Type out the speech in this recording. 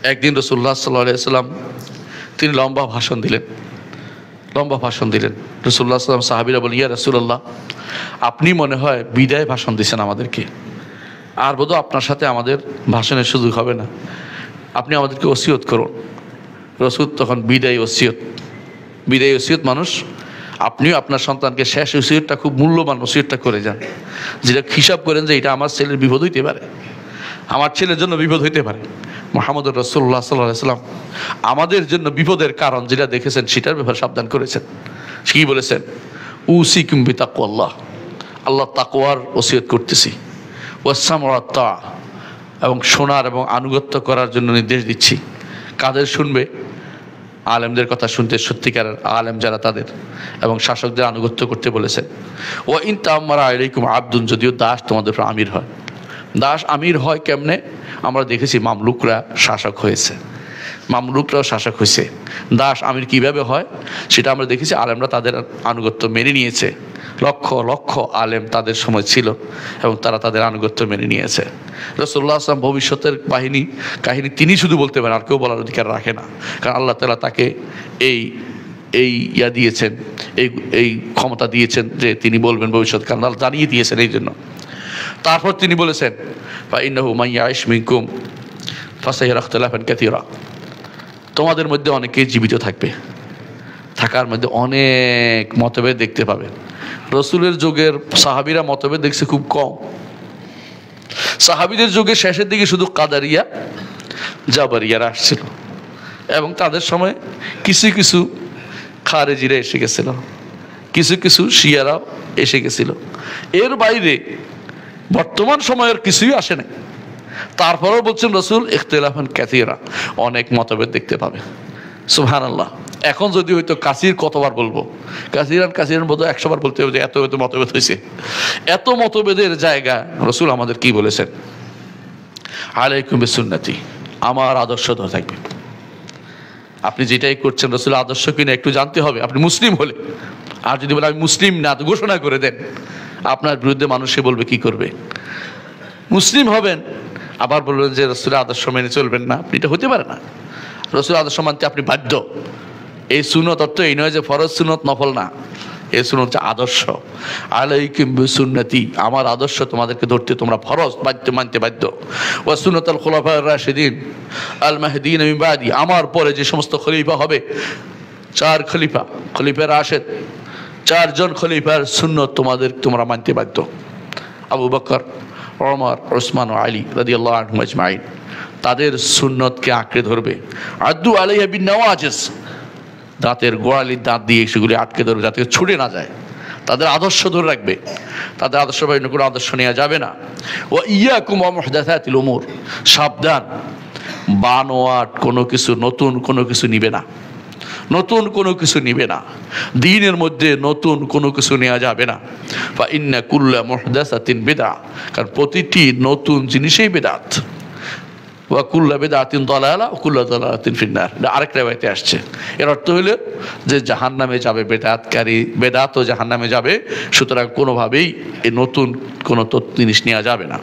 একদিন রাসূলুল্লাহ সাল্লাল্লাহু আলাইহি ওয়াসাল্লাম তিনি লম্বা ভাষণ দিলেন। রাসূলুল্লাহ সাল্লাম সাহাবীরা বলেন, ইয়া রাসূলুল্লাহ, আপনি মনে হয় বিদায় ভাষণ দিচ্ছেন আমাদেরকে, আর বোধহয় আপনার সাথে আমাদের ভাষণের সুযোগ হবে না, আপনি আমাদেরকে ওসিয়ত করুন। রাসূল তখন বিদায় ওসিয়ত মানুষ, আপনিও আপনার সন্তানকে শেষ ওসিয়তটা, খুব মূল্যবান ওসিয়তটা করে যান, যেটা হিসাব করেন যে এটা আমার ছেলের বিপদ হইতে পারে, আমার ছেলের জন্য বিপদ হইতে পারে। মুহাম্মদুর রাসূলুল্লাহ সাল্লাল্লাহু আলাইহি ওয়াসাল্লাম আমাদের জন্য বিপদের কারণ যেটা দেখেছেন সেটার ব্যাপারে সাবধান করেছেন। কি বলেছেন? উসিকুম বিতাকওয়াল্লাহ, আল্লাহ তাকওয়ার ওসিয়ত করতেছি, ওয়াসসামউ ওয়াত তাআ, এবং শোনার এবং আনুগত্য করার জন্য নির্দেশ দিচ্ছি। কাদের শুনবে? আলেমদের কথা শুনতে, সত্যিকারের আলেম যারা তাদের, এবং শাসকদের আনুগত্য করতে বলেছেন। ওয়া ইন তাআম্মারা আলাইকুম আবদুন, যদিও দাস তোমাদের উপর আমির হয়। দাস আমির হয় কেমনে? আমরা দেখেছি মামলুকরা শাসক হয়েছে, মামলুকরাও শাসক হয়েছে। দাস আমির কিভাবে হয় সেটা আমরা দেখেছি, আলেমরা তাদের আনুগত্য মেনে নিয়েছে। লক্ষ লক্ষ আলেম তাদের সময় ছিল এবং তারা তাদের আনুগত্য মেনে নিয়েছে। রাসূলুল্লাহ সাল্লাল্লাহু আলাইহি ওয়াসাল্লাম ভবিষ্যতের কাহিনী তিনি শুধু বলতে পারেন, আর কেউ বলার অধিকার রাখে না, কারণ আল্লাহ তাআলা তাকে দিয়েছেন, এই ক্ষমতা দিয়েছেন যে তিনি বলবেন ভবিষ্যৎ, কারণ আল্লাহ জানিয়ে দিয়েছেন এই জন্য। তারপর তিনি বলেছেন, ফাইন্নাহু মান ইয়াইশ মিনকুম ফাসায়ারা ইখতিলাফান কাসীরা, তোমাদের মধ্যে অনেকেই জীবিত থাকবে, থাকার মধ্যে অনেক মতভেদ দেখতে পাবে। রসুলের যুগের সাহাবীরা মতভেদ দেখছে খুব কম। সাহাবীদের যুগের শেষের দিকে শুধু কাদারিয়া জাবারিয়ারা আসছিল, এবং তাদের সময় কিছু কিছু খারেজিরা এসে গেছিল, কিছু কিছু শিয়ারাও এসে গেছিল। এর বাইরে বর্তমান সময়ের কিছুই আসে নাই। তারপরেও বলছেন রসুল, ইখতিলাফান কাসীরা, অনেক মতভেদ দেখতে পাবে। সুবহানাল্লাহ। এখন যদি হয়তো কাসির কতবার বলবো, কাসিরান বোধ 100 বার বলতে হবে যে এত মতভেদ হয়েছে। এত মতভেদের জায়গা রসুল আমাদের কি বলেছেন? আলাইকুম বিসুন্নতি, আমার আদর্শ ধরে থাকবে। আপনি যেটাই করছেন রসুল আদর্শ কিনা একটু জানতে হবে, আপনি মুসলিম হলে। আর যদি বলে আমি মুসলিম না, তো ঘোষণা করে দেন, আপনার বিরুদ্ধে মানুষে বলবে, কি করবে? মুসলিম হবেন, আবার বলবেন যে রসুলের আদর্শ মেনে চলবেন না, আপনি এটা হতে পারে না। রসুলের আদর্শ মানতে আপনি বাধ্য। এই সুন্নত অর্থ এই নয় যে ফরজ সুন্নত নফল না, এই সুন্নত হচ্ছে আদর্শ। আলাইকুম বিসুন্নতি, আমার আদর্শ তোমাদেরকে ধরতে তোমরা ফরজ মানতে বাধ্য। ওয়া সুন্নাতুল খুলাফায়ে রাশিদিন আল মাহদিয়িন মিন বাদি, আমার পরে যে সমস্ত খলিফা হবে, 4 খলিফা রাশিদ, 4 জন খলিফার সুন্নত তোমরা মানতে বাধ্য। আবু বকর, ওমর, ওসমান ও আলী রাদিয়াল্লাহু আনহুম আজমাইন, তাদের সুন্নতকে আঁকড়ে ধরবে। আদু আলাইহা বিন নওয়াজিস, দাঁতের গোড়ালির দাঁত দিয়ে সেগুলি আটকে ধরবে যাতে ছুটে না যায়। তাদের আদর্শ ধরে রাখবে, তাদের আদর্শ বাইরে কোনো আদর্শ নেওয়া যাবে না। ও ইয়াকুম ওয়া মুহদাসাতিল উমুর, সাবধান, বানোয়াট কোনো কিছু, নতুন কোনো কিছু নিবে না, নতুন কোনো কিছু নিবে না। দ্বীনের মধ্যে নতুন কোনো কিছু নেওয়া যাবে না। ফা ইন্না কুল্লা মুহদাসাতিন বিদআ, কারণ প্রতিটি নতুন জিনিসই বিদআত। ওয়া কুল্লা বিদআতিন দালালা ওয়া কুল্লা দালালাতিন ফিন্নার, আরেকটা আয়াতে আসছে। এর অর্থ হলো যে জাহান্নামে যাবে বেদাতকারী, বেদাতও জাহান্নামে যাবে। সুতরাং কোনোভাবেই এই নতুন কোনো জিনিস নেওয়া যাবে না।